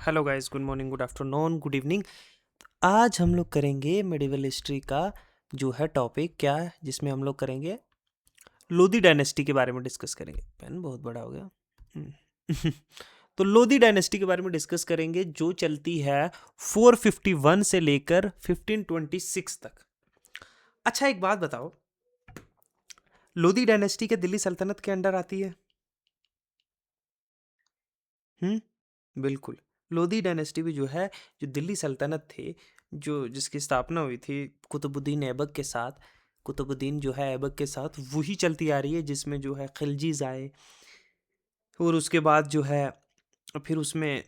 Hello guys, good morning, good afternoon, good evening. आज हम लोग करेंगे मेडिवल हिस्ट्री का जो है टॉपिक क्या है, जिसमें हम लोग करेंगे लोधी डायनेस्टी के बारे में डिस्कस करेंगे। पेन बहुत बड़ा हो गया। तो लोधी डायनेस्टी के बारे में डिस्कस करेंगे जो चलती है 451 से लेकर 1526 तक। अच्छा, एक बात बताओ, लोधी डायनेस्टी के दिल्ली सल्तनत के अंडर आती है? बिल्कुल। लोधी डायनेस्टी भी जो है, जो दिल्ली सल्तनत थी, जो जिसकी स्थापना हुई थी कुतुबुद्दीन ऐबक के साथ, कुतुबुद्दीन जो है ऐबक के साथ, वही चलती आ रही है, जिसमें जो है खिलजीज आए और उसके बाद जो है फिर उसमें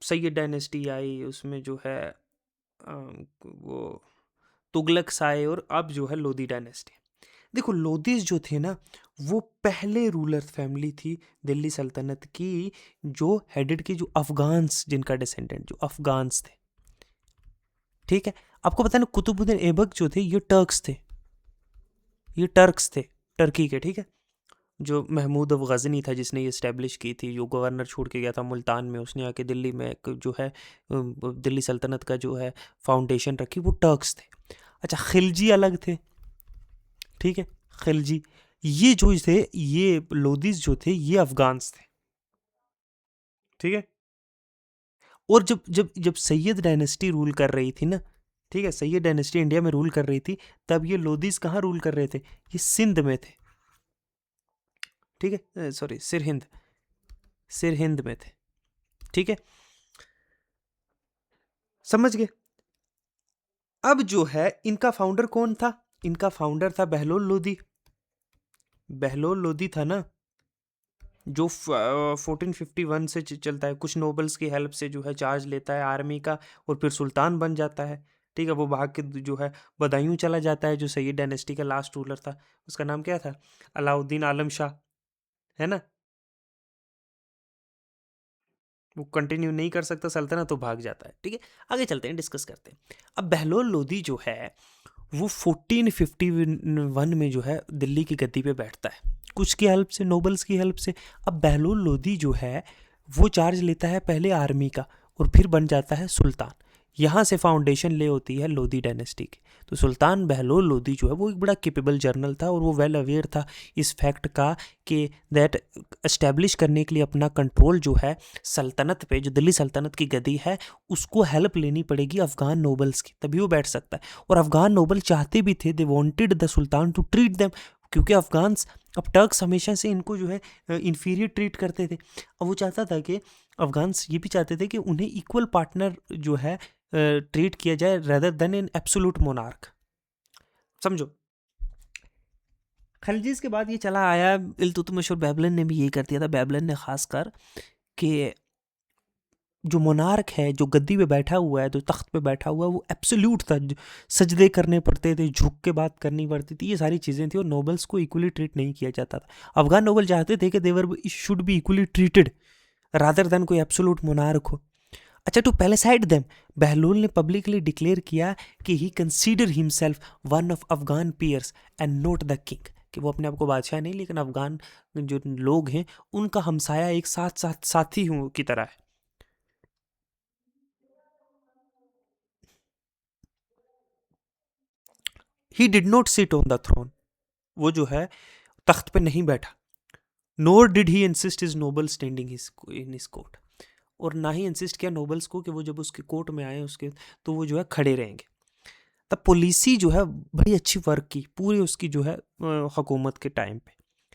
सैयद डायनेस्टी आई, उसमें जो है वो तुगलक आए और अब जो है लोधी डायनेस्टी। देखो, लोधीज जो थे ना, वो पहले रूलर फैमिली थी दिल्ली सल्तनत की, जो हेडेड की जो अफगान्स, जिनका डिसेंडेंट जो अफगान्स थे। ठीक है, आपको पता है ना, कुतुबुद्दीन ऐबक जो थे ये टर्क्स थे, ये टर्क्स थे, टर्की के। ठीक है, जो महमूद अफ गजनी था जिसने ये इस्टेब्लिश की थी, जो गवर्नर छोड़ के गया था मुल्तान में, उसने आके दिल्ली में जो है दिल्ली सल्तनत का जो है फाउंडेशन रखी, वो टर्क्स थे। अच्छा, खिलजी अलग थे। ठीक है, खिलजी, ये जो थे, ये लोधीज जो थे, ये अफगान्स थे। ठीक है, और जब जब जब सैयद डायनेस्टी रूल कर रही थी ना, ठीक है, सैयद डायनेस्टी इंडिया में रूल कर रही थी, तब ये लोधीज कहाँ रूल कर रहे थे? ये सिंध में थे। ठीक है, सॉरी, सिरहिंद, सिरहिंद में थे। ठीक है, समझ गए? अब जो है इनका फाउंडर कौन था? इनका फाउंडर था बहलोल लोधी। बहलोल लोधी था ना, जो 1451 से चलता है, कुछ नोबल्स की हेल्प से जो है चार्ज लेता है आर्मी का, और फिर सुल्तान बन जाता है। ठीक है, वो भाग के जो है बदायूं चला जाता है, जो सैयद डायनेस्टी का लास्ट रूलर था, उसका नाम क्या था? अलाउद्दीन आलम शाह, है ना? वो कंटिन्यू नहीं कर सकता सल्तनत, तो भाग जाता है। ठीक है, आगे चलते हैं, डिस्कस करते हैं। अब बहलोल लोधी जो है, वो 1451 में जो है दिल्ली की गद्दी पे बैठता है, कुछ की हेल्प से, नोबल्स की हेल्प से। अब बहलोल लोधी जो है, वो चार्ज लेता है पहले आर्मी का, और फिर बन जाता है सुल्तान। यहाँ से फाउंडेशन ले होती है लोधी डायनेस्टी की। तो सुल्तान बहलोल लोधी जो है, वो एक बड़ा केपेबल जर्नल था, और वो वेल अवेयर था इस फैक्ट का कि दैट एस्टेब्लिश करने के लिए अपना कंट्रोल जो है सल्तनत पे, जो दिल्ली सल्तनत की गद्दी है, उसको हेल्प लेनी पड़ेगी अफगान नोबल्स की, तभी वो बैठ सकता है। और अफगान नोबल चाहते भी थे, they wanted the sultan to treat them, क्योंकि अफगान्स, अब टर्क्स हमेशा से इनको जो है इन्फीरियर ट्रीट करते थे। अब वो चाहता था कि अफगान्स ये भी चाहते थे कि उन्हें इक्वल पार्टनर जो है ट्रीट किया जाए, rather than an absolute monarch. समझो, खलजीज के बाद ये चला आया, इल्तुतमिश और बैबलन ने भी यही कर दिया था। बैबलन ने खासकर कि जो मोनार्क है, जो गद्दी पे बैठा हुआ है, जो तख्त पे बैठा हुआ है, वो एब्सोल्यूट था। सजदे करने पड़ते थे, झुक के बात करनी पड़ती थी, ये सारी चीज़ें थी, और नोबल्स को इक्वली ट्रीट नहीं किया जाता था। अफगान नोबल चाहते थे कि they should be equally treated rather than कोई एब्सोल्यूट मोनार्क हो। अच्छा, टू पैलेसाइड देम, बहलोल ने पब्लिकली डिक्लेयर किया कि he consider himself one of Afghan peers and not the king, कि वो अपने आप को बादशाह नहीं, लेकिन अफगान जो लोग हैं उनका हमसाया, एक साथ साथ साथी हूँ की तरह है। He did not sit on the throne, वो जो है तख्त पे नहीं बैठा। Nor did he insist is noble standing in his court, और ना ही इंसिस्ट किया नोबल्स को कि वो जब उसके कोर्ट में आए उसके, तो वो जो है खड़े रहेंगे। तब पुलिसी जो है बड़ी अच्छी वर्क की पूरी उसकी जो है हुकूमत के टाइम पे।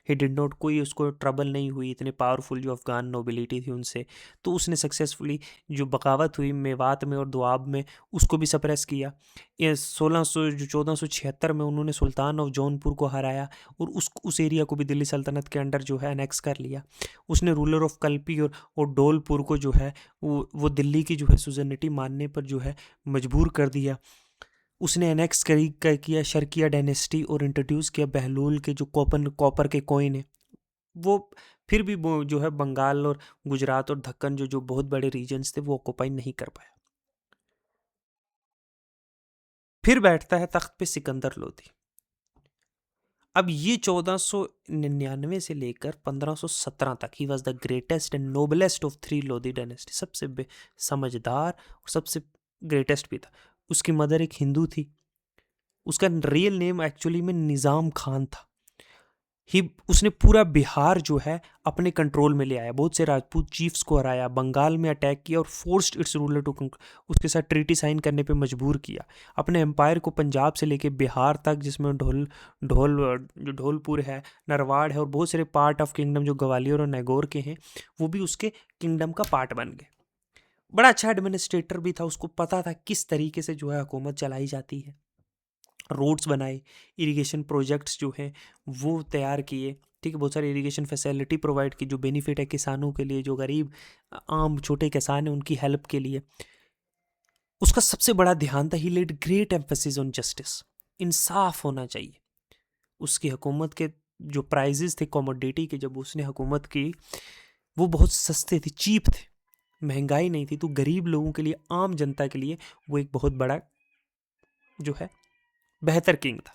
ही डिड नॉट, कोई उसको ट्रबल नहीं हुई, इतने पावरफुल जो अफगान नोबिलिटी थी उनसे। तो उसने सक्सेसफुली जो बगावत हुई मेवात में और दुआब में, उसको भी सप्रेस किया। ये 1600 जो 1476 में उन्होंने सुल्तान ऑफ जौनपुर को हराया, और उस एरिया को भी दिल्ली सल्तनत के अंडर जो है अनेक्स कर लिया। उसने रूलर ऑफ कल्पी और डोलपुर को जो है वो दिल्ली की जो है सुजनिटी मानने पर जो है मजबूर कर दिया। उसने एनेक्स किया शर्किया डायनेस्टी, और इंट्रोड्यूस किया बहलोल के जो कॉपर के कॉइन है वो। फिर भी वो जो है बंगाल और गुजरात और दक्कन जो जो बहुत बड़े रीजन्स थे, वो ऑक्यूपाई नहीं कर पाया। फिर बैठता है तख्त पे सिकंदर लोधी। अब ये 1499 से लेकर 1517 तक he was the greatest and noblest of three Lodhi dynasty, सबसे समझदार और सबसे ग्रेटेस्ट भी था। उसकी मदर एक हिंदू थी, उसका रियल नेम एक्चुअली में निज़ाम खान था। ही उसने पूरा बिहार जो है अपने कंट्रोल में ले आया, बहुत से राजपूत चीफ्स को हराया, बंगाल में अटैक किया और फोर्स्ड इट्स रूलर टू उसके साथ ट्रीटी साइन करने पे मजबूर किया। अपने एम्पायर को पंजाब से लेके बिहार तक, जिसमें जो धौलपुर है, नरवाड़ है और बहुत सारे पार्ट ऑफ किंगडम जो ग्वालियर और नागौर के हैं, वो भी उसके किंगडम का पार्ट बन गए। बड़ा अच्छा एडमिनिस्ट्रेटर भी था, उसको पता था किस तरीके से जो है हुकूमत चलाई जाती है। रोड्स बनाए, इरिगेशन प्रोजेक्ट्स जो हैं वो तैयार किए, ठीक है, बहुत सारी इरिगेशन फैसिलिटी प्रोवाइड की जो बेनिफिट है किसानों के लिए, जो गरीब आम छोटे किसान हैं उनकी हेल्प के लिए। उसका सबसे बड़ा ध्यान था, he laid great emphasis on justice, इंसाफ होना चाहिए। उसकी हुकूमत के जो प्राइजेस थे कमोडिटी के, जब उसने हुकूमत की, वो बहुत सस्ते थे, चीप थे, महंगाई नहीं थी, तो गरीब लोगों के लिए, आम जनता के लिए वो एक बहुत बड़ा जो है बेहतर किंग था।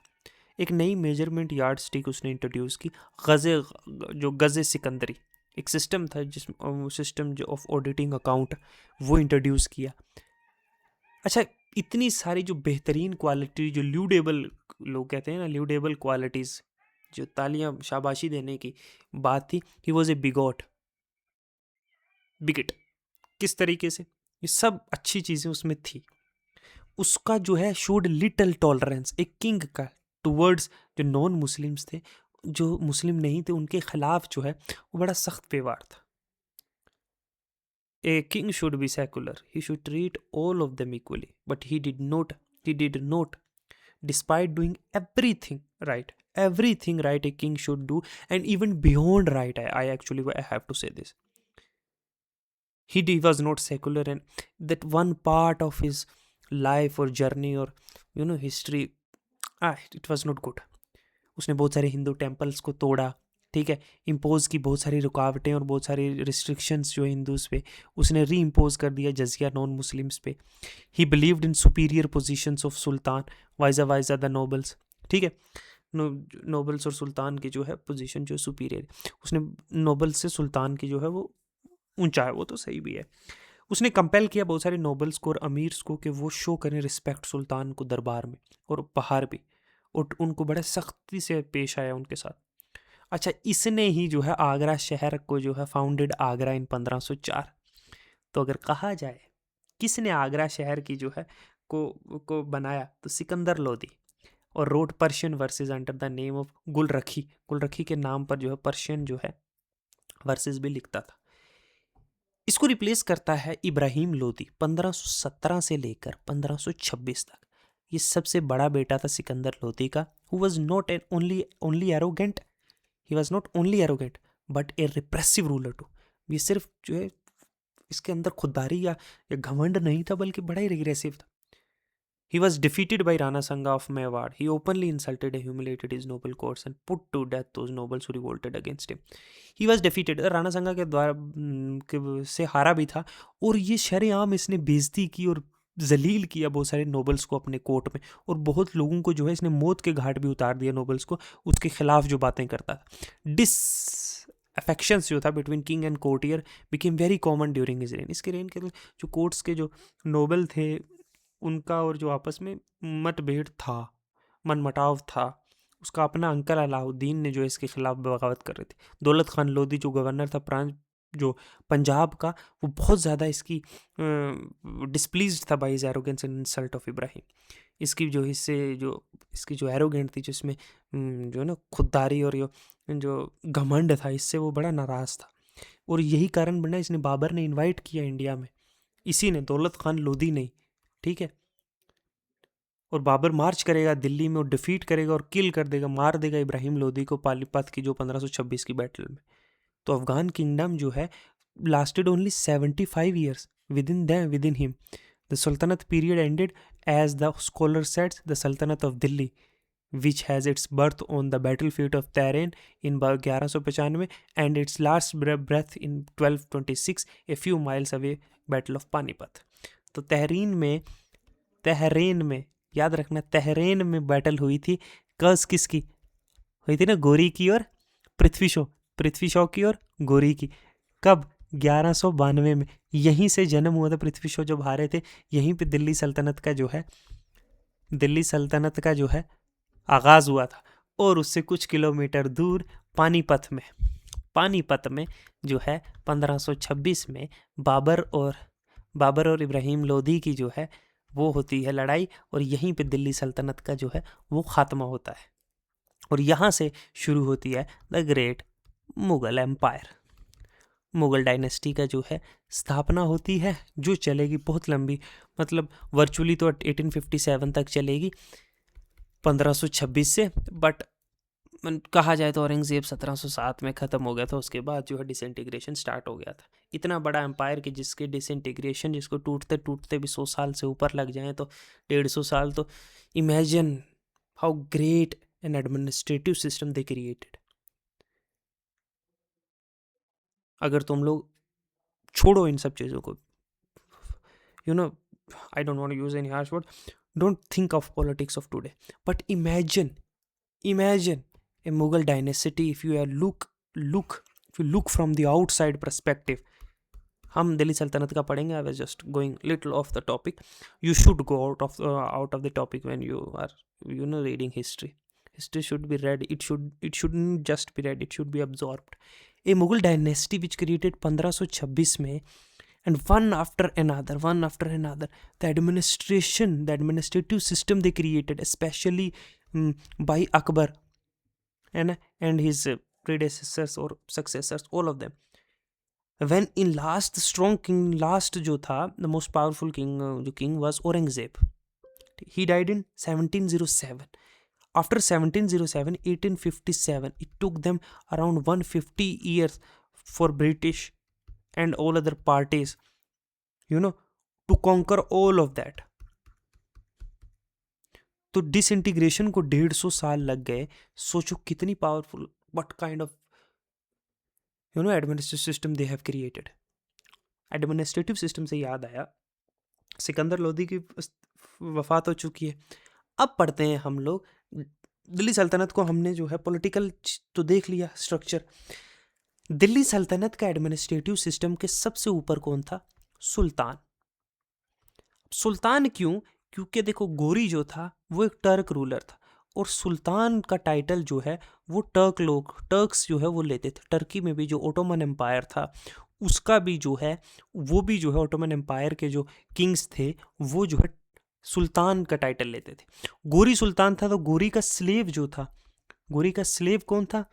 एक नई मेजरमेंट यार्ड स्टिक उसने इंट्रोड्यूस की, गज़े सिकंदरी, एक सिस्टम था जिसमें सिस्टम जो ऑफ ऑडिटिंग अकाउंट वो इंट्रोड्यूस किया। अच्छा, इतनी सारी जो बेहतरीन क्वालिटी, जो ल्यूडेबल, लोग कहते हैं ना ल्यूडेबल क्वालिटीज़, जो तालियां शाबाशी देने की बात थी, ही वॉज ए बिगट। किस तरीके से ये सब अच्छी चीज़ें उसमें थी। उसका जो है शोड लिटल टॉलरेंस एक किंग का टुवर्ड्स जो नॉन मुस्लिम्स थे, जो मुस्लिम नहीं थे, उनके खिलाफ जो है वो बड़ा सख्त व्यवहार था। A king should be secular, he should treat all of them equally, but he did not despite doing everything right a king should do, and even beyond right, I have to say this, he was not secular, and that one part of his life or journey or history, it was not good. उसने बहुत सारे Hindu temples को तोड़ा, ठीक है, impose की बहुत सारी रुकावटें और बहुत सारी रिस्ट्रिक्शंस जो हिंदूज पे उसने री इम्पोज कर दिया जजिया नॉन मुस्लिम्स पे। He believed in superior positions of sultan vis-a-vis the nobles, ठीक है, नोबल्स और सुल्तान की जो है पोजीशन जो सुपीरियर, उसने नोबल से सुल्तान की जो है वो ऊंचा है, वो तो सही भी है। उसने कंपेल किया बहुत सारे नोबल्स को और अमीर्स को कि वो शो करें रिस्पेक्ट सुल्तान को दरबार में और बाहर भी, और उनको बड़े सख्ती से पेश आया उनके साथ। अच्छा, इसने ही जो है आगरा शहर को जो है फाउंडेड आगरा इन 1504। तो अगर कहा जाए किसने आगरा शहर की जो है को बनाया, तो सिकंदर लोदी, और wrote Persian verses under the name of Gulrukhi के नाम पर जो है पर्शियन जो है वर्सेस भी लिखता था। इसको रिप्लेस करता है इब्राहिम लोदी 1517 से लेकर 1526 तक। ये सबसे बड़ा बेटा था सिकंदर लोदी का, who was not an only arrogant, he was not only arrogant but a repressive ruler too. ये सिर्फ जो है इसके अंदर खुददारी या घमंड नहीं था, बल्कि बड़ा ही रिग्रेसिव था। He was defeated by Rana Sanga of Mewar. He openly insulted and humiliated his noble courts and put to death those nobles who revolted against him. He was defeated. Rana संगा के द्वारा से हारा भी था, और ये शरेआम इसने बेइज्जती की और जलील किया बहुत सारे नोबल्स को अपने कोर्ट में, और बहुत लोगों को जो है इसने मौत के घाट भी उतार दिया नोबल्स को, उसके खिलाफ जो बातें करता था। अफेक्शंस जो था between king and courtier became very common during his rain. इसके रेन के जो कोर्ट्स के जो नोबल थे उनका और जो आपस में मतभेद था, मनमुटाव था। उसका अपना अंकल अलाउद्दीन ने जो इसके खिलाफ बगावत कर रहे थे। दौलत खान लोधी जो गवर्नर था जो पंजाब का, वो बहुत ज़्यादा इसकी डिस्प्लीज था by arrogance and insult of Ibrahim. इसकी जो इसकी जो एरोगेंट थी, जिसमें जो ना खुददारी और जो घमंड था, इससे वो बड़ा नाराज़ था। और यही कारण बना इसने बाबर ने इनवाइट किया इंडिया में, इसी ने, दौलत खान लोधी ने, ठीक है। और बाबर मार्च करेगा दिल्ली में और डिफीट करेगा और किल कर देगा, मार देगा इब्राहिम लोधी को पानीपत की जो 1526 की बैटल में। तो अफगान किंगडम जो है lasted only 75 years within him. The sultanate period ended as the scholar sets the sultanate of Delhi which has its birth on the battlefield of Tehran in 1195 and its last breath in 1226 a few miles away battle of Panipat। तो तहरेन में याद रखना, तहरेन में battle हुई थी। कस किसकी? हुई थी ना गोरी की और पृथ्वी शॉ की और गोरी की। कब? 1192 में। यहीं से जन्म हुआ था पृथ्वी शॉ जब हारे थे। यहीं पे दिल्ली सल्तनत का जो है आगाज हुआ था। और उससे कुछ किलोमीटर दूर पानीपत में जो है 1526 में बाबर और इब्राहिम लोदी की जो है वो होती है लड़ाई, और यहीं पे दिल्ली सल्तनत का जो है वो खात्मा होता है। और यहाँ से शुरू होती है the great Mughal empire. Mughal dynasty का जो है स्थापना होती है, जो चलेगी बहुत लंबी, मतलब वर्चुअली तो 1857 तक चलेगी, 1526 से। बट कहा जाए तो औरंगजेब 1707 में ख़त्म हो गया था। उसके बाद जो है डिसइंटीग्रेशन स्टार्ट हो गया था। इतना बड़ा एम्पायर कि जिसके डिसइंटीग्रेशन, जिसको टूटते टूटते भी 100 साल से ऊपर लग जाएं, तो 150 साल। तो imagine how great an administrative system they created. अगर तुम लोग छोड़ो इन सब चीज़ों को, you know, I don't want to use any harsh word, don't think of politics of today, but imagine a Mughal dynasty if you look from the outside perspective. हम दिल्ली सल्तनत का पढ़ेंगे। I was just going little off the topic. You should go out of the topic when you are reading history. History should be read, it shouldn't just be read, it should be absorbed. A Mughal dynasty which created 1526 में, and one after another, the administrative system they created, especially by Akbar and his predecessors or successors, all of them. When in last जो था, the most powerful king, जो king was Aurangzeb. He died in 1707. After 1707, 1857, it took them around 150 years for British and all other parties, to conquer all of that. तो disintegration को 150 साल लग गए। सोचो कितनी powerful, what kind of administrative system they have created. Administrative system से याद आया, सिकंदर लोदी की वफात हो चुकी है। अब पढ़ते हैं हम लोग दिल्ली सल्तनत को। हमने जो है पॉलिटिकल तो देख लिया स्ट्रक्चर। दिल्ली सल्तनत का एडमिनिस्ट्रेटिव सिस्टम के सबसे ऊपर कौन था? सुल्तान। सुल्तान क्यों? क्योंकि देखो, गोरी जो था वो एक टर्क रूलर था, और सुल्तान का टाइटल जो है वो टर्क्स जो है वो लेते थे। टर्की में भी जो ओटोमन एम्पायर था, उसका भी जो है ओटोमन एम्पायर के जो किंग्स थे वो जो है सुल्तान का टाइटल लेते थे। गोरी सुल्तान था, तो गोरी का स्लेव कौन था?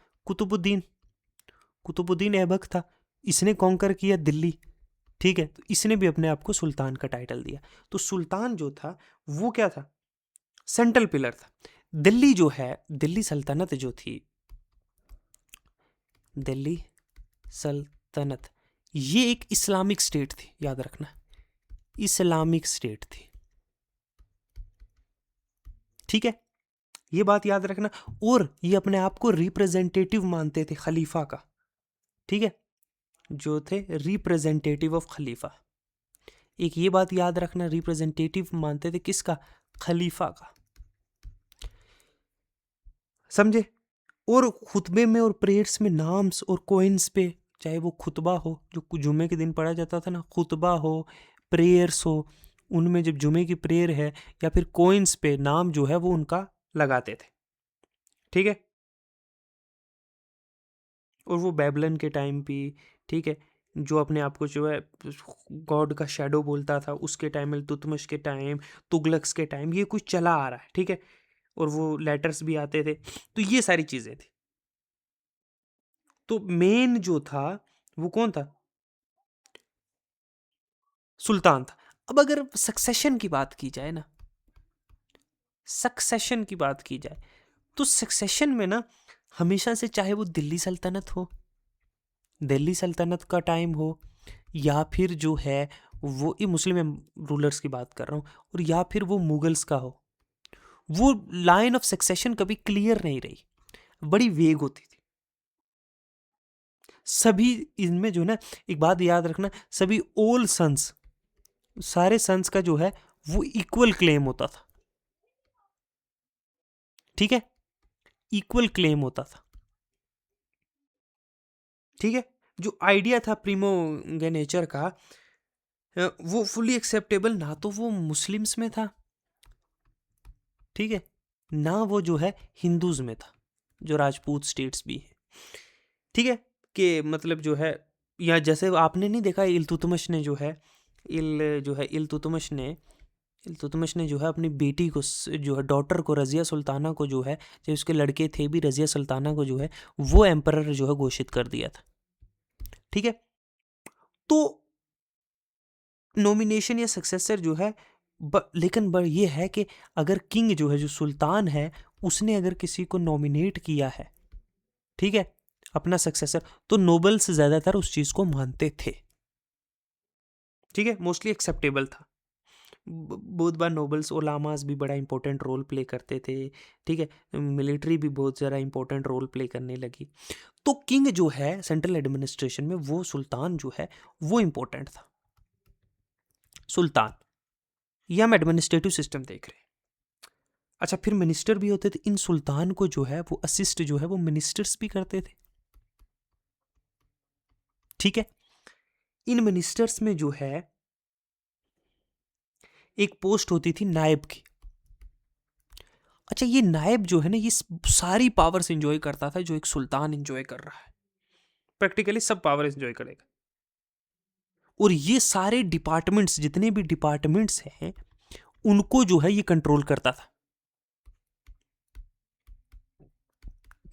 कुतुबुद्दीन ऐबक था। इसने कॉन्कर किया दिल्ली, ठीक है। तो इसने भी अपने आप को सुल्तान का टाइटल दिया। तो सुल्तान जो था वो क्या था? सेंट्रल पिलर था। दिल्ली जो है, दिल्ली सल्तनत जो थी, दिल्ली सल्तनत, ये एक इस्लामिक स्टेट थी, याद रखना, इस्लामिक स्टेट थी, ठीक है, ये बात याद रखना। और ये अपने आप को रिप्रेजेंटेटिव मानते थे खलीफा का, ठीक है, जो थे रिप्रेजेंटेटिव ऑफ खलीफा। एक ये बात याद रखना, रिप्रेजेंटेटिव मानते थे किसका? खलीफा का, समझे। और खुतबे में और प्रेयर्स में नाम्स और कोइंस पे, चाहे वो खुतबा हो जो जुमे के दिन पढ़ा जाता था ना, खुतबा हो, प्रेयर्स हो, उनमें जब जुमे की प्रेयर है, या फिर कोइंस पे नाम जो है वो उनका लगाते थे, ठीक है। और वो बेबलन के टाइम पे, ठीक है, जो अपने आप को जो है गॉड का शैडो बोलता था, उसके टाइम में, तुतमश के टाइम, तुगलक्स के टाइम, ये कुछ चला आ रहा है, ठीक है। और वो लेटर्स भी आते थे, तो ये सारी चीज़ें थी। तो मेन जो था वो कौन था? सुल्तान था। अब अगर सक्सेशन की बात की जाए ना, सक्सेशन की बात की जाए, तो सक्सेशन में ना हमेशा से, चाहे वो दिल्ली सल्तनत का टाइम हो, या फिर जो है वो ये मुस्लिम रूलर्स की बात कर रहा हूँ, और या फिर वो मुगल्स का हो, वो लाइन ऑफ सक्सेशन कभी क्लियर नहीं रही, बड़ी वेग होती थी। सभी इनमें जो है ना, एक बात याद रखना, सभी ऑल सन्स, सारे सन्स का जो है वो इक्वल क्लेम होता था, ठीक है। इक्वल क्लेम होता था। ठीक है, जो आइडिया था प्रिमोगेनेचर का वो फुली एक्सेप्टेबल ना तो वो मुस्लिम्स में था, ठीक है, ना वो जो है हिंदूज में था, जो राजपूत स्टेट्स भी है, ठीक है, कि मतलब जो है, या जैसे आपने नहीं देखा इल्तुतमिश ने जो है इल्तुतमिश ने जो है अपनी बेटी को जो है डॉटर को, रजिया सुल्ताना को जो है, जो उसके लड़के थे भी, रजिया सुल्ताना को जो है वो एम्परर जो है घोषित कर दिया था। ठीक है, तो नॉमिनेशन या सक्सेसर जो है लेकिन ये है कि अगर किंग जो है, जो सुल्तान है, उसने अगर किसी को नॉमिनेट किया है, ठीक है, अपना सक्सेसर, तो नोबल्स ज्यादातर उस चीज को मानते थे। ठीक है, मोस्टली एक्सेप्टेबल था। बहुत बार नोबल्स ओलामास भी बड़ा इंपॉर्टेंट रोल प्ले करते थे। ठीक है, मिलिट्री भी बहुत ज़्यादा इंपॉर्टेंट रोल प्ले करने लगी। तो किंग जो है सेंट्रल एडमिनिस्ट्रेशन में, वो सुल्तान जो है वो इंपॉर्टेंट था। सुल्तान, ये हम एडमिनिस्ट्रेटिव सिस्टम देख रहे हैं। अच्छा, फिर मिनिस्टर भी होते थे। इन सुल्तान को जो है वो असिस्ट जो है वो मिनिस्टर्स भी करते थे। ठीक है, इन मिनिस्टर्स में जो है एक पोस्ट होती थी नायब की। अच्छा, ये नायब जो है ना, ये सारी पावर्स एंजॉय करता था जो एक सुल्तान एंजॉय कर रहा है। प्रैक्टिकली सब पावर एंजॉय करेगा। और ये सारे डिपार्टमेंट्स, जितने भी डिपार्टमेंट्स हैं, उनको जो है ये कंट्रोल करता था।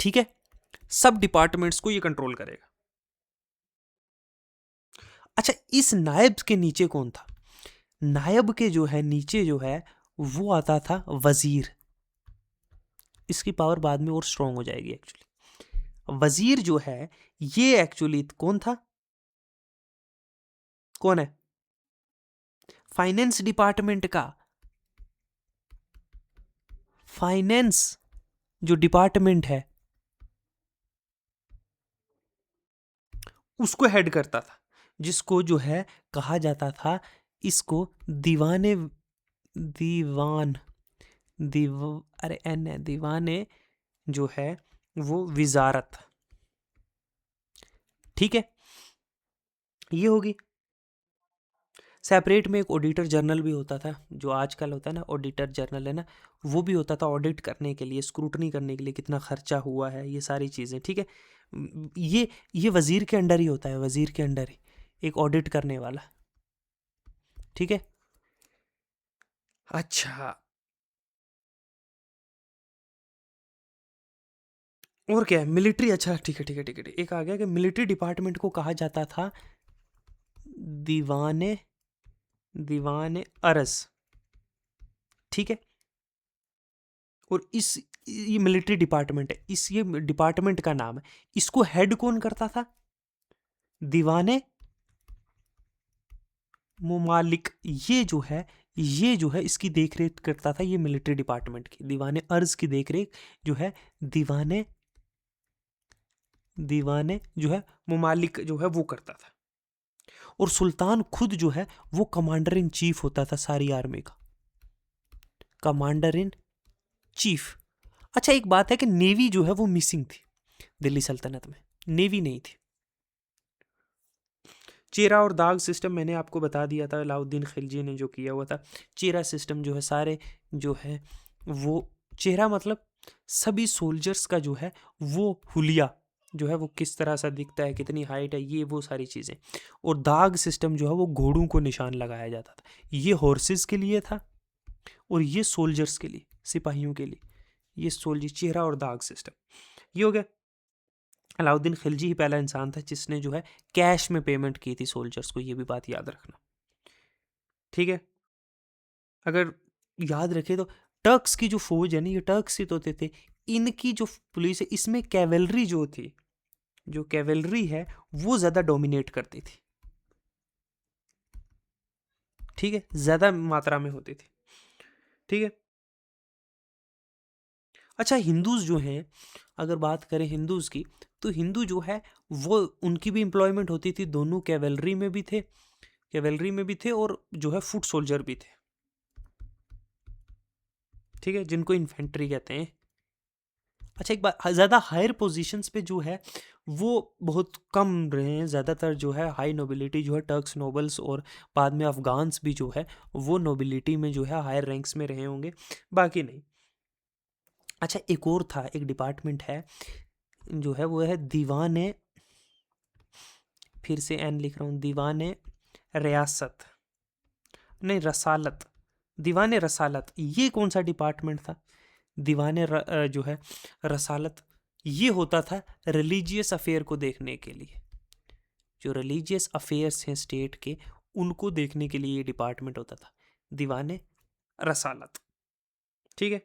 ठीक है, सब डिपार्टमेंट्स को ये कंट्रोल करेगा। अच्छा, इस नायब के नीचे कौन था? नायब के जो है नीचे जो है वो आता था वजीर। इसकी पावर बाद में और स्ट्रांग हो जाएगी एक्चुअली। वजीर जो है ये एक्चुअली कौन था? कौन है? फाइनेंस डिपार्टमेंट का, फाइनेंस जो डिपार्टमेंट है उसको हेड करता था, जिसको जो है कहा जाता था, इसको दीवाने, दीवान, अरे एन है, दीवाने जो है वो विजारत। ठीक है, ये होगी। सेपरेट में एक ऑडिटर जनरल भी होता था, जो आजकल होता है ना ऑडिटर जनरल है ना, वो भी होता था ऑडिट करने के लिए, स्क्रूटनी करने के लिए कितना खर्चा हुआ है, ये सारी चीज़ें। ठीक है, ये वजीर के अंडर ही होता है, वजीर के अंडर ही एक ऑडिट करने वाला। ठीक है, अच्छा, और क्या है मिलिट्री? अच्छा, ठीक है ठीक है ठीक है, एक आ गया कि मिलिट्री डिपार्टमेंट को कहा जाता था दीवाने, दीवाने अरस। ठीक है, और इस, ये मिलिट्री डिपार्टमेंट है, इस ये डिपार्टमेंट का नाम है। इसको हेड कौन करता था? दीवाने मुमालिक। ये जो है इसकी देखरेख करता था, ये मिलिट्री डिपार्टमेंट की, दीवाने अर्ज की देखरेख जो है दीवाने, दीवाने जो है मुमालिक जो है वो करता था। और सुल्तान खुद जो है वो कमांडर इन चीफ होता था सारी आर्मी का, कमांडर इन चीफ। अच्छा, एक बात है कि नेवी जो है वो मिसिंग थी दिल्ली सल्तनत में, नेवी नहीं थी। चेरा और दाग सिस्टम मैंने आपको बता दिया था, अलाउद्दीन खिलजी ने जो किया हुआ था। चेरा सिस्टम जो है सारे जो है वो, चेहरा मतलब सभी सोल्जर्स का जो है वो हुलिया जो है वो किस तरह सा दिखता है, कितनी हाइट है, ये वो सारी चीज़ें। और दाग सिस्टम जो है वो घोड़ों को निशान लगाया जाता था, ये हॉर्सेस के लिए था और ये सोल्जर्स के लिए, सिपाहियों के लिए। ये सोल्जर, चेहरा और दाग सिस्टम, ये हो गया। अलाउद्दीन खिलजी ही पहला इंसान था जिसने जो है कैश में पेमेंट की थी सोल्जर्स को, ये भी बात याद रखना। ठीक है, अगर याद रखे तो टर्क्स की जो फौज है ना, ये टर्क्स ही तो होते थे, इनकी जो पुलिस है इसमें कैवेलरी जो थी, जो कैवेलरी है वो ज्यादा डोमिनेट करती थी। ठीक है, ज्यादा मात्रा में होती थी। ठीक है, अच्छा, हिंदूज जो हैं, अगर बात करें हिंदूज की, तो हिंदू जो है वो, उनकी भी एम्प्लॉयमेंट होती थी, दोनों कैवेलरी में भी थे, कैवेलरी में भी थे और जो है फुट सोल्जर भी थे। ठीक है, जिनको इन्फेंट्री कहते हैं। अच्छा एक बात, ज़्यादा हायर पोजीशंस पे जो है वो बहुत कम रहे हैं। ज़्यादातर जो है हाई नोबिलिटी जो है टर्क्स नोबल्स और बाद में अफगान्स भी जो है वो नोबिलिटी में जो है हायर रैंक्स में रहे होंगे, बाकी नहीं। अच्छा एक और था, एक डिपार्टमेंट है जो है वो है दीवाने, फिर से एन लिख रहा हूँ, दीवाने रियासत, नहीं रसालत, दीवाने रसालत। ये कौन सा डिपार्टमेंट था? जो है रसालत, ये होता था रिलीजियस अफेयर को देखने के लिए। जो रिलीजियस अफेयर्स हैं स्टेट के, उनको देखने के लिए ये डिपार्टमेंट होता था, दीवाने रसालत। ठीक है।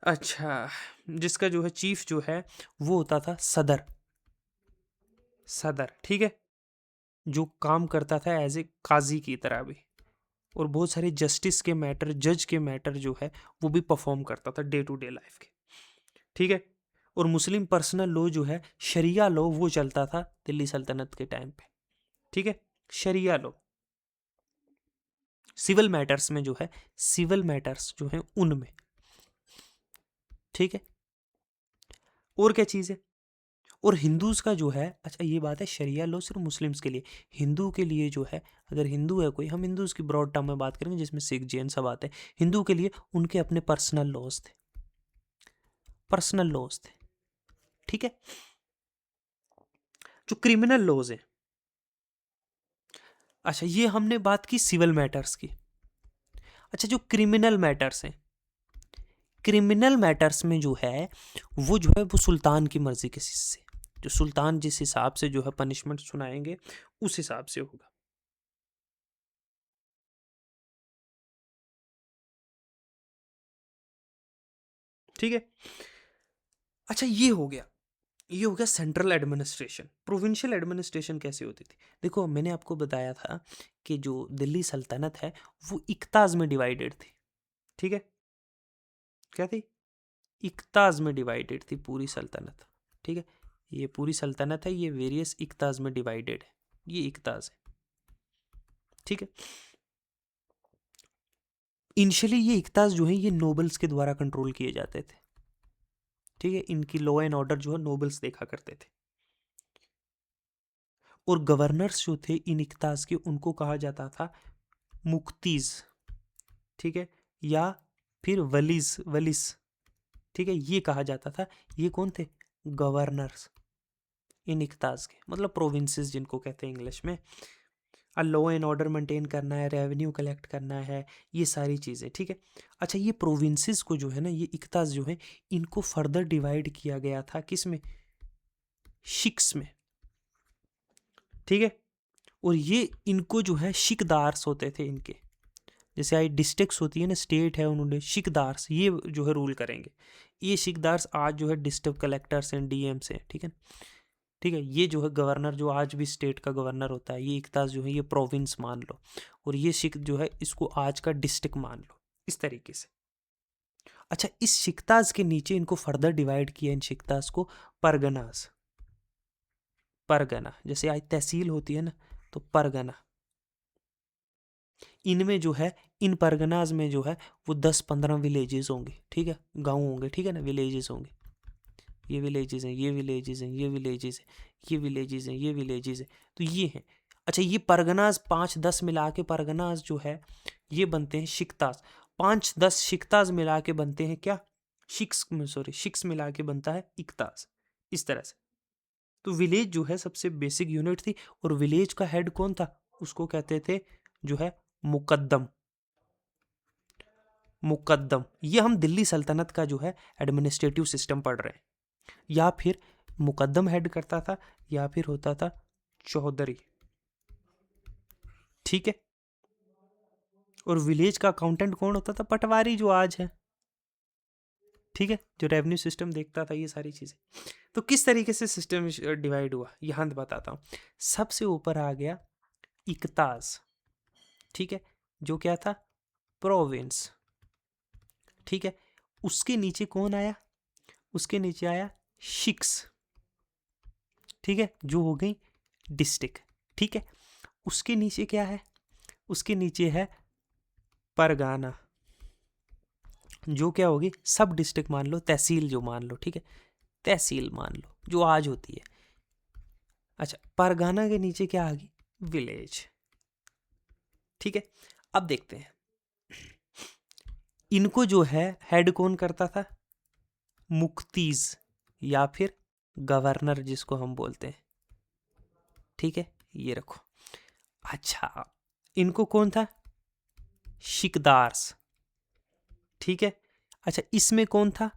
अच्छा, जिसका जो है चीफ जो है वो होता था सदर, सदर। ठीक है, जो काम करता था एज ए काजी की तरह भी, और बहुत सारे जस्टिस के मैटर, जज के मैटर जो है वो भी परफॉर्म करता था डे टू डे लाइफ के। ठीक है। और मुस्लिम पर्सनल लॉ जो है, शरिया लॉ, वो चलता था दिल्ली सल्तनत के टाइम पे। ठीक है, शरिया लॉ सिविल मैटर्स में जो है, सिविल मैटर्स जो है उनमें। ठीक है। और क्या चीज़ है? और हिंदूज का जो है, अच्छा ये बात है शरिया लॉ सिर्फ मुस्लिम्स के लिए, हिंदू के लिए जो है, अगर हिंदू है कोई, हम हिंदूज की ब्रॉड टर्म में बात करेंगे जिसमें सिख जैन सब आते हैं, हिंदू के लिए उनके अपने पर्सनल लॉज थे, पर्सनल लॉज थे। ठीक है। जो क्रिमिनल लॉज है, अच्छा ये हमने बात की सिविल मैटर्स की। अच्छा जो क्रिमिनल मैटर्स हैं, क्रिमिनल मैटर्स में जो है वो जो है वो सुल्तान की मर्जी के से, जो सुल्तान जिस हिसाब से जो है पनिशमेंट सुनाएंगे उस हिसाब से होगा। ठीक है। अच्छा ये हो गया सेंट्रल एडमिनिस्ट्रेशन। प्रोविंशियल एडमिनिस्ट्रेशन कैसे होती थी? देखो मैंने आपको बताया था कि जो दिल्ली सल्तनत है वो इक्ताज में डिवाइडेड थी। ठीक है, क्या थी? इक्ताज में डिवाइडेड थी पूरी सल्तनत। ठीक है, ये पूरी सल्तनत है, ये वेरियस इक्ताज में डिवाइडेड है, ये इक्ताज है। ठीक है। इनिशियली ये इक्ताज जो है ये नोबल्स के द्वारा कंट्रोल किए जाते थे। ठीक है, इनकी लॉ एंड ऑर्डर जो है नोबल्स देखा करते थे। और गवर्नर्स जो थे इन इक्ताज के, उनको कहा जाता था मुक्तीज। ठीक है, या फिर वलीज, वलिस। ठीक है, ये कहा जाता था। ये कौन थे? गवर्नर्स इन इक्ताज के, मतलब प्रोविंसेस जिनको कहते हैं इंग्लिश में। लॉ एंड ऑर्डर मेंटेन करना है, रेवेन्यू कलेक्ट करना है, ये सारी चीज़ें। ठीक है। अच्छा ये प्रोविंसेस को जो है ना, ये इक्ताज जो है, इनको फर्दर डिवाइड किया गया था किस में? शिक्स में। ठीक है। और ये इनको जो है शिकदार्स होते थे इनके, जैसे आई डिस्ट्रिक्ट्स होती है ना, स्टेट है, उन्होंने शिकदार्स ये जो है रूल करेंगे। ये शिकदार्स आज जो है डिस्ट्रिक्ट कलेक्टर्स हैं, डीएम्स हैं। ठीक है। ठीक है, ये जो है गवर्नर जो आज भी स्टेट का गवर्नर होता है, ये इक्ताज जो है ये प्रोविंस मान लो, और ये शिक जो है इसको आज का डिस्ट्रिक्ट मान लो, इस तरीके से। अच्छा इस शिकताज के नीचे इनको फर्दर डिवाइड किया, इन शिकताज को परगनास, परगना, जैसे आज तहसील होती है ना, तो परगना, इनमें जो है, इन परगनाज में जो है वो 10-15 विलेजेस होंगे। ठीक है, गांव होंगे। ठीक है ना, विलेजेस होंगे, ये विलेजेस हैं, ये विलेजेस हैं, ये विलेजेस हैं, ये विलेजेस हैं, ये विलेजेस हैं, तो ये हैं। अच्छा ये परगनाज 5-10 मिला के परगनाज जो है ये बनते हैं शिकताज। 5-10 शिकताज मिला के बनते हैं क्या? शिक्स, सॉरी शिक्स मिला के बनता है इकताज, इस तरह से। तो विलेज जो है सबसे बेसिक यूनिट थी, और विलेज का हेड कौन था? उसको कहते थे जो है मुकद्दम, मुकद्दम। ये हम दिल्ली सल्तनत का जो है एडमिनिस्ट्रेटिव सिस्टम पढ़ रहे हैं। या फिर मुकद्दम हेड करता था, या फिर होता था चौधरी। ठीक है। और विलेज का अकाउंटेंट कौन होता था? पटवारी, जो आज है। ठीक है, जो रेवेन्यू सिस्टम देखता था ये सारी चीजें। तो किस तरीके से सिस्टम डिवाइड हुआ यहां बताता हूं। सबसे ऊपर आ गया इकताज। ठीक है, जो क्या था? प्रोविंस। ठीक है, उसके नीचे कौन आया? उसके नीचे आया शिक्स। ठीक है, जो हो गई डिस्ट्रिक्ट। ठीक है, उसके नीचे क्या है? उसके नीचे है परगाना। जो क्या होगी, सब डिस्ट्रिक्ट मान लो, तहसील जो मान लो, ठीक है, तहसील मान लो जो आज होती है। अच्छा, परगना के नीचे क्या आ गई, विलेज। ठीक है, अब देखते हैं इनको जो है हेड कौन करता था, मुफ्तीज या फिर गवर्नर जिसको हम बोलते हैं। ठीक है, ये रखो। अच्छा, इनको कौन था, शिकदार्स। ठीक है, अच्छा इसमें कौन था,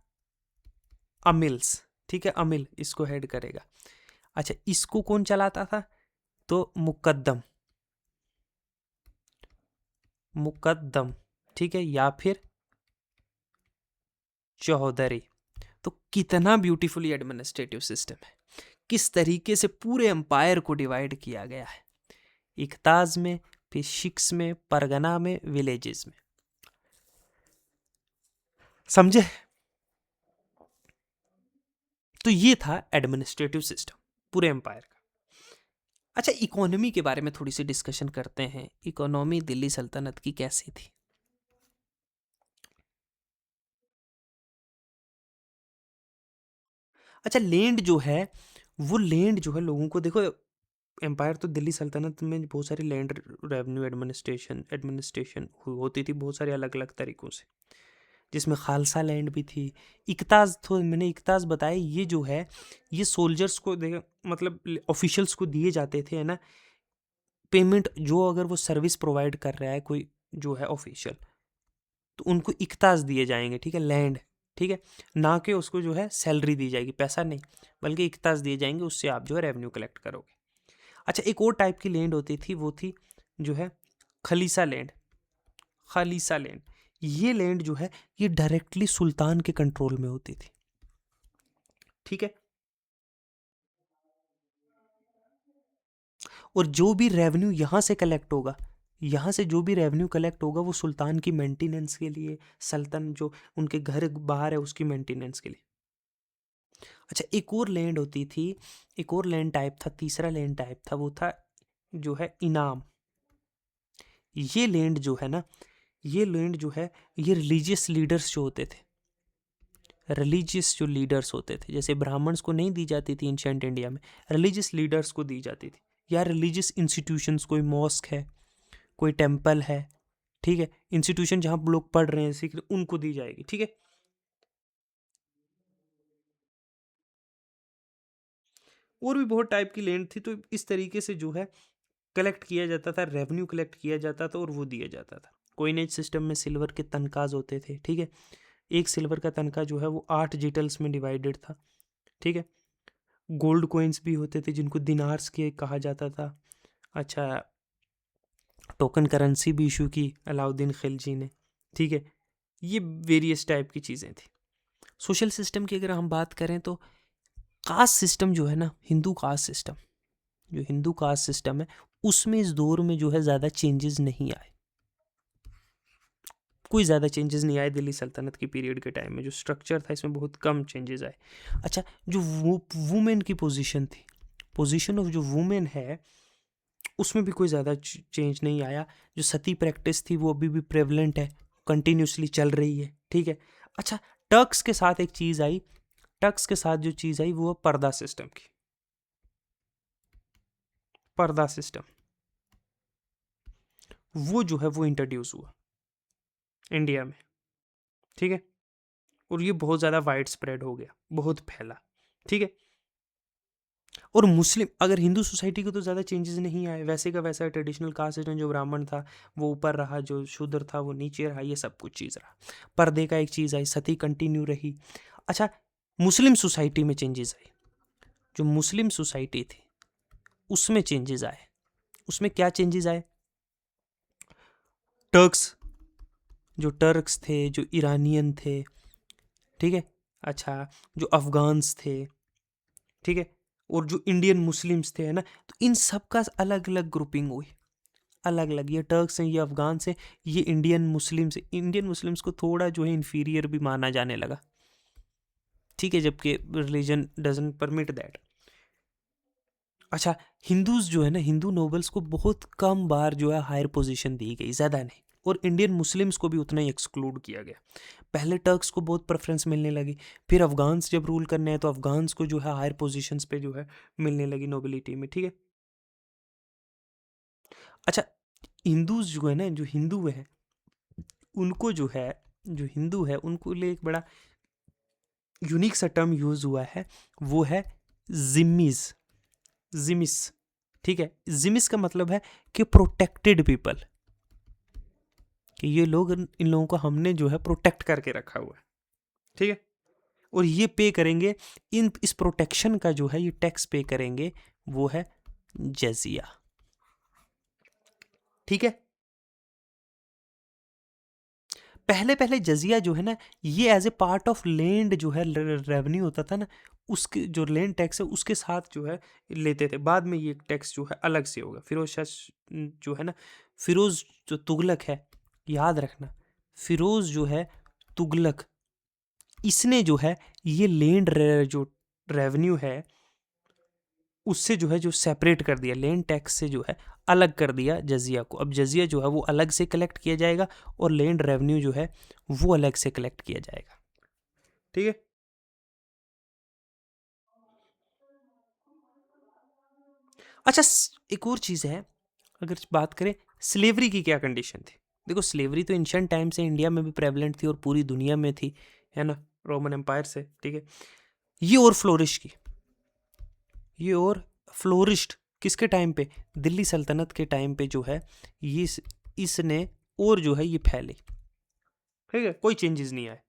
अमिल्स। ठीक है, अमिल इसको हेड करेगा। अच्छा, इसको कौन चलाता था, तो मुकद्दम, मुकद्दम। ठीक है, या फिर चौधरी। तो कितना ब्यूटीफुली एडमिनिस्ट्रेटिव सिस्टम है, किस तरीके से पूरे एम्पायर को डिवाइड किया गया है, इकताज में, फिर शिक्स में, परगना में, विलेजेस में। समझे। तो ये था एडमिनिस्ट्रेटिव सिस्टम पूरे एम्पायर का। अच्छा, इकोनॉमी के बारे में थोड़ी सी डिस्कशन करते हैं। इकोनॉमी दिल्ली सल्तनत की कैसी थी। अच्छा, लैंड जो है, वो लैंड जो है लोगों को, देखो एम्पायर तो दिल्ली सल्तनत में बहुत सारी लैंड रेवेन्यू एडमिनिस्ट्रेशन एडमिनिस्ट्रेशन होती थी बहुत सारे अलग अलग तरीकों से, जिसमें खालसा लैंड भी थी। इकताज, तो मैंने इकताज बताया, ये जो है ये सोल्जर्स को मतलब ऑफिशियल्स को दिए जाते थे, है ना, पेमेंट। जो अगर वो सर्विस प्रोवाइड कर रहा है कोई जो है ऑफिशियल, तो उनको इकताज दिए जाएंगे। ठीक है, लैंड। ठीक है, ना कि उसको जो है सैलरी दी जाएगी, पैसा नहीं, बल्कि इकताज दिए जाएंगे, उससे आप जो है रेवेन्यू कलेक्ट करोगे। अच्छा, एक और टाइप की लैंड होती थी, वो थी जो है खलीसा लैंड। खालिसा लैंड, ये लैंड जो है ये डायरेक्टली सुल्तान के कंट्रोल में होती थी। ठीक है, और जो भी रेवेन्यू यहाँ से कलेक्ट होगा, यहाँ से जो भी रेवेन्यू कलेक्ट होगा वो सुल्तान की मेंटेनेंस के लिए, सल्तन जो उनके घर बाहर है उसकी मेंटेनेंस के लिए। अच्छा, एक और लैंड होती थी, एक और लैंड टाइप था, तीसरा लैंड टाइप था, वो था जो है इनाम। ये लैंड जो है ना, ये लैंड जो है, ये रिलीजियस लीडर्स जो होते थे, रिलीजियस जो लीडर्स होते थे, जैसे ब्राह्मण्स को नहीं दी जाती थी एंशिएंट इंडिया में, रिलीजियस लीडर्स को दी जाती थी, या रिलीजियस इंस्टीट्यूशंस, कोई मॉस्क है, कोई टेम्पल है, ठीक है, इंस्टीट्यूशन जहाँ लोग पढ़ रहे हैं, सीख रहे, उनको दी जाएगी। ठीक है, और भी बहुत टाइप की लैंड थी। तो इस तरीके से जो है कलेक्ट किया जाता था, रेवेन्यू कलेक्ट किया जाता था और वो दिया जाता था। कोइनेज सिस्टम में सिल्वर के तनकाज होते थे। ठीक है, एक सिल्वर का तनका जो है वो 8 जिटल्स में डिवाइडेड था। ठीक है, गोल्ड कोइंस भी होते थे जिनको दिनार्स के कहा जाता था। अच्छा, टोकन करेंसी भी इशू की अलाउद्दीन खिलजी ने। ठीक है, ये वेरियस टाइप की चीज़ें थी। सोशल सिस्टम की अगर हम बात करें तो कास्ट सिस्टम जो है ना, हिंदू कास्ट सिस्टम, जो हिंदू कास्ट सिस्टम है, उसमें इस दौर में जो है ज़्यादा चेंजेस नहीं आए, कोई ज़्यादा चेंजेस नहीं आए दिल्ली सल्तनत की पीरियड के टाइम में। जो स्ट्रक्चर था इसमें बहुत कम चेंजेस आए। अच्छा, जो वुमेन की पोजीशन थी, पोजीशन ऑफ जो वुमेन है, उसमें भी कोई ज़्यादा चेंज नहीं आया। जो सती प्रैक्टिस थी वो अभी भी प्रेवलेंट है, कंटिन्यूसली चल रही है। ठीक है, अच्छा, टर्क्स के साथ एक चीज़ आई, टक्स के साथ जो चीज़ आई वो पर्दा सिस्टम की, पर्दा सिस्टम, वो जो है वो इंट्रोड्यूस हुआ इंडिया में। ठीक है, और ये बहुत ज़्यादा वाइड स्प्रेड हो गया, बहुत फैला। ठीक है, और मुस्लिम, अगर हिंदू सोसाइटी को तो ज़्यादा चेंजेस नहीं आए, वैसे का वैसा ट्रेडिशनल कास्ट सिस्टम, जो ब्राह्मण था वो ऊपर रहा, जो शूद्र था वो नीचे रहा, ये सब कुछ चीज़ रहा। पर्दे का एक चीज़ आई, सती कंटिन्यू रही। अच्छा, मुस्लिम सोसाइटी में चेंजेस आए, जो मुस्लिम सोसाइटी थी उसमें चेंजेस आए। उसमें क्या चेंजेस आए, टर्क्स, जो टर्क्स थे, जो ईरानियन थे, ठीक है, अच्छा, जो अफगान्स थे, ठीक है, और जो इंडियन मुस्लिम्स थे, है ना, तो इन सब का अलग अलग ग्रुपिंग हुई, अलग अलग। ये टर्क्स हैं, ये अफगान्स हैं, ये इंडियन मुस्लिम्स, इंडियन मुस्लिम्स को थोड़ा जो है इन्फीरियर भी माना जाने लगा। ठीक है, जबकि रिलीजन डजंट परमिट दैट। अच्छा, हिंदूज जो है ना, हिंदू नोबल्स को बहुत कम बार जो है हायर पोजीशन दी गई, ज़्यादा नहीं। और इंडियन मुस्लिम्स को भी उतना ही एक्सक्लूड किया गया। पहले टर्क्स को बहुत प्रेफरेंस मिलने लगी, फिर अफगान्स जब रूल करने हैं तो अफगान्स को जो है हायर पोजीशंस पे जो है मिलने लगी नोबिलिटी में, ठीक है। अच्छा, हिंदूज जो है ना, जो हिंदू है उनको जो है, जो हिंदू है उनको लिए एक बड़ा यूनिक सा टर्म यूज हुआ है, वो है जिम्मीज, जिमिस, ठीक है। जिमिस का मतलब है कि प्रोटेक्टेड पीपल, कि ये लोग, इन लोगों को हमने जो है प्रोटेक्ट करके रखा हुआ है, ठीक है। और ये पे करेंगे, इन इस प्रोटेक्शन का जो है ये टैक्स पे करेंगे, वो है जजिया, ठीक है। पहले पहले जजिया जो है ना, ये as a part of land जो है रेवेन्यू होता था ना, उसके जो लैंड टैक्स है उसके साथ जो है लेते थे। बाद में ये टैक्स जो है अलग से होगा। फिरोज शाह जो है ना, फिरोज जो तुगलक है, याद रखना, फिरोज जो है तुगलक, इसने जो है ये लैंड जो रेवेन्यू है उससे जो है जो सेपरेट कर दिया, लैंड टैक्स से जो है अलग कर दिया जजिया को। अब जजिया जो है वो अलग से कलेक्ट किया जाएगा और लैंड रेवेन्यू जो है वो अलग से कलेक्ट किया जाएगा, ठीक है। अच्छा, एक और चीज़ है, अगर बात करें स्लेवरी की क्या कंडीशन थी। देखो, स्लेवरी तो एंशिएंट टाइम से इंडिया में भी प्रेवलेंट थी और पूरी दुनिया में थी, है ना, रोमन एम्पायर से, ठीक है। ये और फ्लोरिश की, ये और फ्लोरिश्ड किसके टाइम पे, दिल्ली सल्तनत के टाइम पे जो है ये इसने और जो है ये फैली, ठीक है। कोई चेंजेस नहीं आए।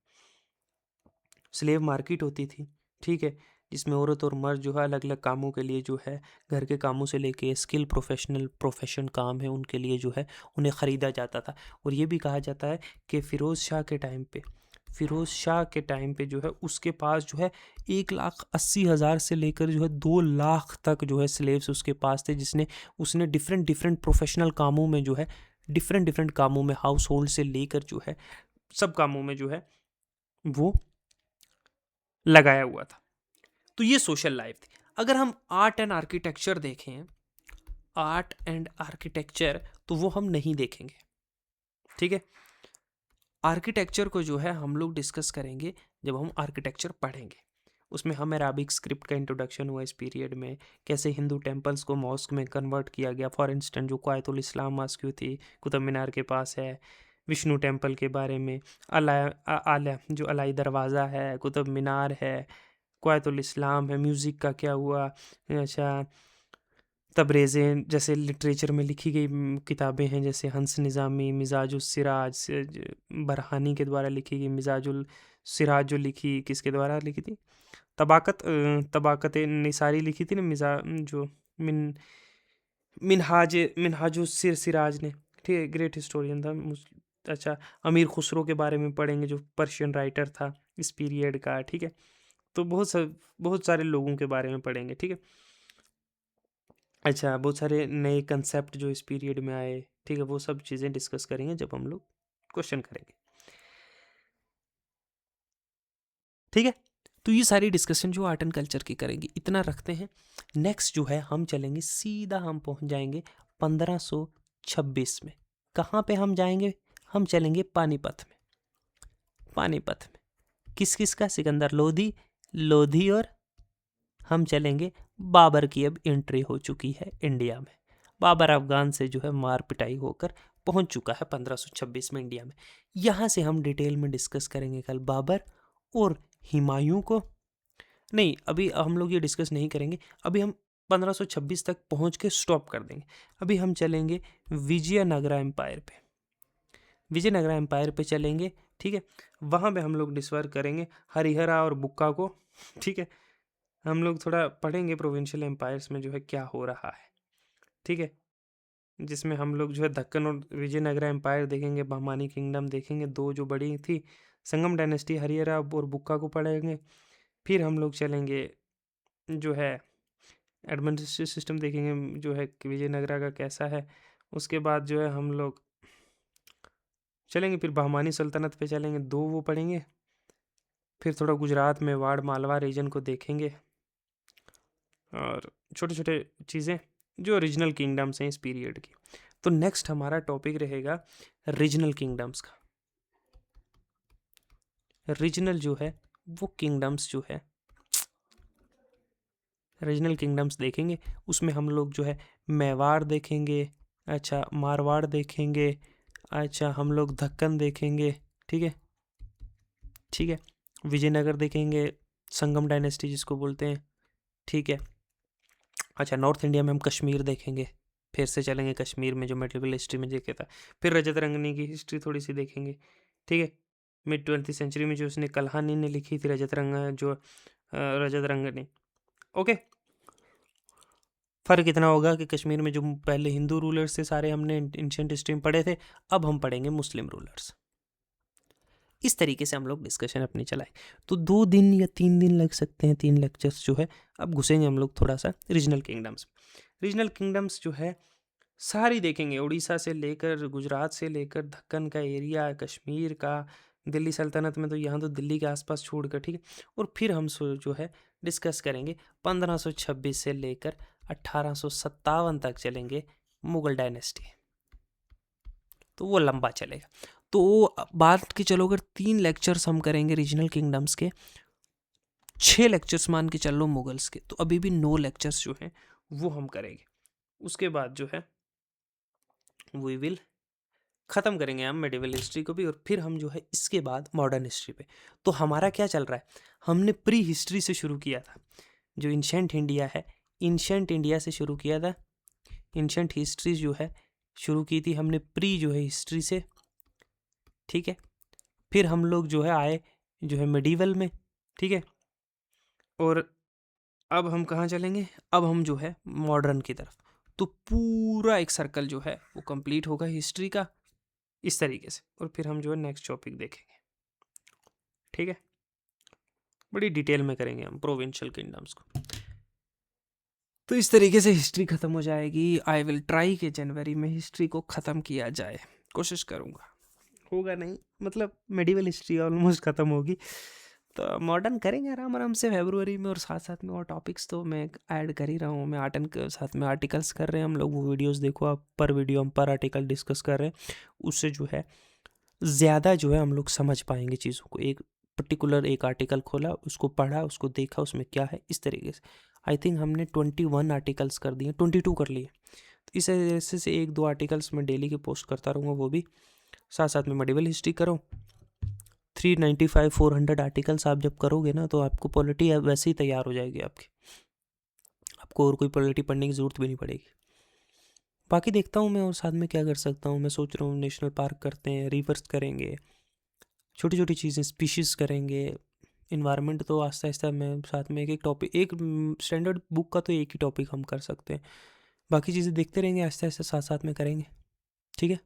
स्लेव मार्केट होती थी, ठीक है, जिसमें औरत और मर्द जो है अलग अलग कामों के लिए जो है, घर के कामों से लेके स्किल प्रोफेशन काम है उनके लिए जो है उन्हें ख़रीदा जाता था। और ये भी कहा जाता है कि फ़िरोज़ शाह के टाइम पे, फ़िरोज़ शाह के टाइम पे जो है उसके पास जो है 1,80,000 से लेकर जो है 2 लाख तक जो है स्लेव्स उसके पास थे, जिसने उसने डिफरेंट डिफरेंट प्रोफेशनल कामों में जो है, डिफरेंट डिफरेंट कामों में, हाउस होल्ड से लेकर जो है सब कामों में जो है वो लगाया हुआ था। तो ये सोशल लाइफ थी। अगर हम आर्ट एंड आर्किटेक्चर देखें, आर्ट एंड आर्किटेक्चर तो वो हम नहीं देखेंगे, ठीक है। आर्किटेक्चर को जो है हम लोग डिस्कस करेंगे जब हम आर्किटेक्चर पढ़ेंगे। उसमें हम अराबिक स्क्रिप्ट का इंट्रोडक्शन हुआ इस पीरियड में, कैसे हिंदू टेम्पल्स को मॉस्क में कन्वर्ट किया गया। फॉर इंस्टेंस जो क्वायतुल इस्लाम मॉस्क थी, कुतुब मीनार के पास है, विष्णु टेम्पल के बारे में, आला जो अलाई दरवाज़ा है, कुतुब मीनार है, क्वायतुल इस्लाम है, म्यूज़िक का क्या हुआ। अच्छा, तबरेज़ें जैसे लिटरेचर में लिखी गई किताबें हैं, जैसे हंस निज़ामी, मिज़ाजुस सिराज बरहानी के द्वारा लिखी गई मिज़ाजुल सिराज, जो लिखी किसके द्वारा लिखी थी, तबाकत निसारी लिखी थी ना, मिज़ा जो मिन मिनहाजुस सिराज ने, ठीक है, ग्रेट हिस्टोरियन था। अच्छा, अमीर खुसरो के बारे में पढ़ेंगे जो पर्शियन राइटर था इस पीरियड का, ठीक है। तो बहुत सारे लोगों के बारे में पढ़ेंगे, ठीक है। अच्छा, बहुत सारे नए कंसेप्ट जो इस पीरियड में आए, ठीक है, वो सब चीज़ें डिस्कस करेंगे जब हम लोग क्वेश्चन करेंगे, ठीक है। तो ये सारी डिस्कशन जो आर्ट एंड कल्चर की करेंगे, इतना रखते हैं। नेक्स्ट जो है हम चलेंगे सीधा, हम पहुंच जाएंगे 1526 में। कहाँ पे हम जाएंगे, हम चलेंगे पानीपत में। पानीपत में किस किस का, सिकंदर लोधी, लोधी, और हम चलेंगे, बाबर की अब एंट्री हो चुकी है इंडिया में। बाबर अफगान से जो है मार पिटाई होकर पहुंच चुका है 1526 में इंडिया में। यहाँ से हम डिटेल में डिस्कस करेंगे कल बाबर और हुमायूं को। नहीं, अभी हम लोग ये डिस्कस नहीं करेंगे, अभी हम 1526 तक पहुंच के स्टॉप कर देंगे। अभी हम चलेंगे विजयनगरा एम्पायर पे, विजयनगरा एम्पायर पे चलेंगे, ठीक है। वहाँ पे हम लोग डिस्वर करेंगे हरिहरा और बुक्का को, ठीक है। हम लोग थोड़ा पढ़ेंगे प्रोविंशियल एम्पायर्स में जो है क्या हो रहा है, ठीक है, जिसमें हम लोग जो है दक्कन और विजयनगरा एम्पायर देखेंगे, बहमानी किंगडम देखेंगे, दो जो बड़ी थी, संगम डायनेस्टी, हरिहरा और बुक्का को पढ़ेंगे। फिर हम लोग चलेंगे जो है एडमिनिस्ट्रेटिव सिस्टम देखेंगे जो है कि विजयनगरा का कैसा है। उसके बाद जो है हम लोग चलेंगे फिर बहमानी सल्तनत पे चलेंगे, दो वो पढ़ेंगे। फिर थोड़ा गुजरात में वाड़ मालवा रीजन को देखेंगे और छोटे छोटे चीज़ें जो ओरिजिनल किंगडम्स हैं इस पीरियड की। तो नेक्स्ट हमारा टॉपिक रहेगा रीजनल किंगडम्स का। रीजनल जो है वो किंगडम्स जो है, रीजनल किंगडम्स देखेंगे। उसमें हम लोग जो है मेवाड़ देखेंगे, अच्छा मारवाड़ देखेंगे, अच्छा हम लोग दक्कन देखेंगे, ठीक है, ठीक है, विजयनगर देखेंगे, संगम डायनेस्टी जिसको बोलते हैं, ठीक है। अच्छा नॉर्थ इंडिया में हम कश्मीर देखेंगे, फिर से चलेंगे कश्मीर में जो मेडिवल हिस्ट्री में देखा था। फिर रजत रंगनी की हिस्ट्री थोड़ी सी देखेंगे, ठीक है। मिड 20th सेंचुरी में जो उसने कल्हानी ने लिखी थी रजत रंगनी, ओके। फ़र्क इतना होगा कि कश्मीर में जो पहले हिंदू रूलर्स थे सारे हमने एंशिएंट हिस्ट्री में पढ़े थे, अब हम पढ़ेंगे मुस्लिम रूलर्स। इस तरीके से हम लोग डिस्कशन अपनी चलाए। तो 2 दिन या 3 दिन लग सकते हैं, 3 लेक्चर्स जो है। अब घुसेंगे हम लोग थोड़ा सा रीजनल किंगडम्स। रीजनल किंगडम्स जो है सारी देखेंगे, उड़ीसा से लेकर गुजरात से लेकर दक्कन का एरिया, कश्मीर का, दिल्ली सल्तनत में तो यहाँ तो दिल्ली के आसपास छोड़कर, ठीक है। और फिर हम जो है डिस्कस करेंगे 1526 से लेकर 1857 तक चलेंगे मुगल डायनेस्टी, तो वो लंबा चलेगा। तो बात की चलो, अगर 3 लेक्चर्स हम करेंगे रीजनल किंगडम्स के, 6 लेक्चर्स मान के चल लो मुगल्स के, तो अभी भी 9 लेक्चर्स जो हैं वो हम करेंगे। उसके बाद जो है वी विल ख़त्म करेंगे हम मेडिवल हिस्ट्री को भी, और फिर हम जो है इसके बाद मॉडर्न हिस्ट्री पे। तो हमारा क्या चल रहा है, हमने प्री हिस्ट्री से शुरू किया था, जो इंशेंट इंडिया है, इंशेंट इंडिया से शुरू किया था। इंशेंट हिस्ट्री जो है शुरू की थी हमने प्री जो है हिस्ट्री से, ठीक है। फिर हम लोग जो है आए जो है मेडिवल में, ठीक है। और अब हम कहाँ चलेंगे, अब हम जो है मॉडर्न की तरफ। तो पूरा एक सर्कल जो है वो कंप्लीट होगा हिस्ट्री का इस तरीके से, और फिर हम जो है नेक्स्ट टॉपिक देखेंगे, ठीक है। बड़ी डिटेल में करेंगे हम प्रोविंशियल किंगडम्स को। तो इस तरीके से हिस्ट्री ख़त्म हो जाएगी। आई विल ट्राई कि जनवरी में हिस्ट्री को ख़त्म किया जाए, कोशिश करूँगा, होगा नहीं, मतलब मेडिवल हिस्ट्री ऑलमोस्ट ख़त्म होगी, तो मॉडर्न करेंगे आराम आराम से फरवरी में। और साथ साथ में और टॉपिक्स तो मैं ऐड कर ही रहा हूँ, मैं आर्ट एंड साथ में आर्टिकल्स कर रहे हैं हम लोग, वो वीडियोस देखो आप, पर वीडियो हम पर आर्टिकल डिस्कस कर रहे हैं, उससे जो है ज़्यादा जो है हम लोग समझ पाएंगे चीज़ों को। एक पर्टिकुलर एक आर्टिकल खोला, उसको पढ़ा, उसको देखा उसमें क्या है, इस तरीके से। आई थिंक हमने 21 आर्टिकल्स कर दिए, 22 कर लिए। तो इस वजह से 1-2 आर्टिकल्स मैं डेली के पोस्ट करता रहूँगा, वो भी साथ साथ में मेडिवल हिस्ट्री करो। 395-400 आर्टिकल्स आप जब करोगे ना, तो आपको पॉलिटी वैसे ही तैयार हो जाएगी आपकी, आपको और कोई पॉलिटी पढ़ने की ज़रूरत भी नहीं पड़ेगी। बाकी देखता हूँ मैं और साथ में क्या कर सकता हूँ। मैं सोच रहा हूँ नेशनल पार्क करते हैं, रिवर्स करेंगे, छोटी छोटी चीज़ें स्पीशीज़ करेंगे, इन्वायरमेंट तो आस्ता आस्ता मैं साथ में एक एक टॉपिक, एक स्टैंडर्ड बुक का तो एक ही टॉपिक हम कर सकते हैं, बाकी चीज़ें देखते रहेंगे, आस्ते आस्ते साथ साथ में करेंगे, ठीक है।